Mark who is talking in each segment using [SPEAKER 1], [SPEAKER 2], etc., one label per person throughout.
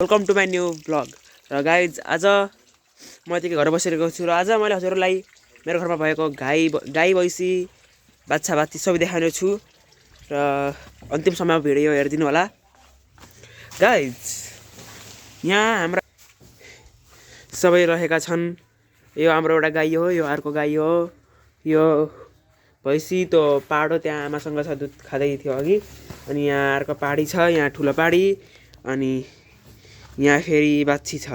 [SPEAKER 1] Welcome to my new blog. र guys आज म यतिकै घर बसिरहेको छु र आज मैले हजुरहरूलाई मेरो घरमा भएको गाई भैँसी बाछा बाछी सबै देखाउने छु र अन्तिम समयमा भिडियो हेरिदिनु होला। गाइज यहाँ हाम्रा सबै रहेका छन्। यो हाम्रो एउटा गाई हो, यो अर्को गाई हो, यो भैँसी त पाडो त्यहाँ आमासँग छ, दुध खाँदै थियो अघि। अनि यहाँ अर्को पाडी छ, यहाँ ठुलो पाडी, अनि यहाँ फेरि बाछी छ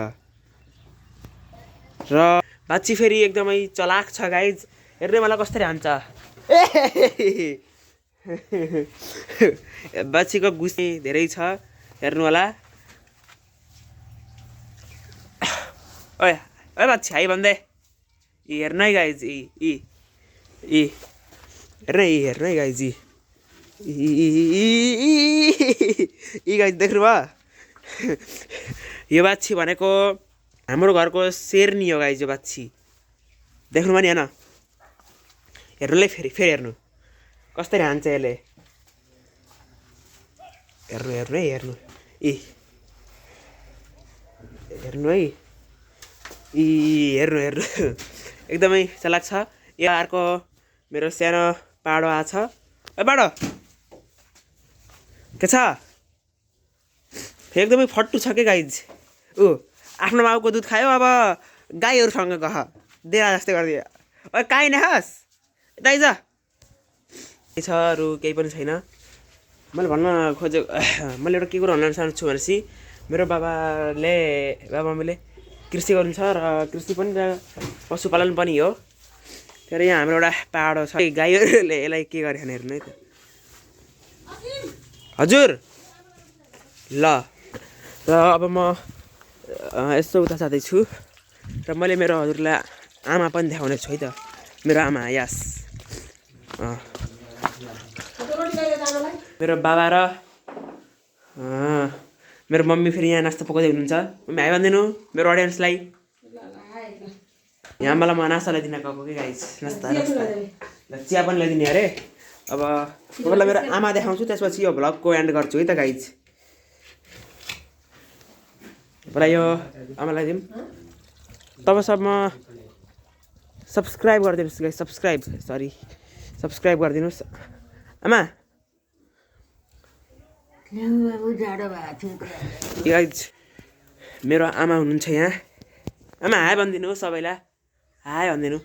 [SPEAKER 1] र बाछी फेरि एकदमै चलाक छ गाइज। हेर्ने मलाई कसरी हान्छ। बाछीको गुस्से धेरै छ, हेर्नु होला। ओए ओए बाछी हाई भन्दै हेर्नु है गाइज। हेर्नु है गाइज। गाइज देख्नु भयो। यो बाछी भनेको हाम्रो घरको शेरनी हो गाइज। यो बाछी देख्नु पनि होइन, हेर्नुलाई फेरि हेर्नु कसरी हान्छ यसले। हेर्नु है हेर्नु हेर्नु है हेर्नु एकदमै चलाक छ। यो अर्को मेरो सानो पाडो आछ। ए पाडो के छ? एकदमै फट्टु छ के गाइज। आफ्नो माउको दुध खायो, अब गाईहरूसँग गह देला जस्तै गरिदियो। ओ काहीँ नखास् दाइ जा छ, अरू केही पनि छैन। मैले भन्न खोजेको मैले एउटा के कुरो भन्न चाहन्छु भनेपछि मेरो मम्मीले कृषि गर्नुहुन्छ र कृषि पनि र पशुपालन पनि हो। तर यहाँ हाम्रो एउटा पाडो छ, गाईहरूले यसलाई के गरे भने हेर्नु है त। हजुर ल र अब म यस्तो उता जाँदैछु र मैले मेरो हजुरलाई आमा पनि देखाउने छु है त। मेरो आमा यास, मेरो बाबा र मेरो मम्मी फेरि यहाँ नास्ता पकाउँदै हुनुहुन्छ। मम्मी हाई भनिदिनु मेरो अडियन्सलाई। यहाँ मलाई म नास्ता ल्याइदिन गएको कि गाइस, नास्ता चिया पनि ल्याइदिने अरे। अब तपाईँलाई मेरो आमा देखाउँछु, त्यसपछि यो भ्लगको एन्ड गर्छु है त गाइज। पहिला यो आमालाई दिउँ। तपाईँसम्म सब्सक्राइब गरिदिनुहोस् गाइस, सब्सक्राइब गरिदिनुहोस्। आमा गाइज मेरो आमा हुनुहुन्छ यहाँ। आमा हाई भनिदिनु सबैलाई, हाई भनिदिनु।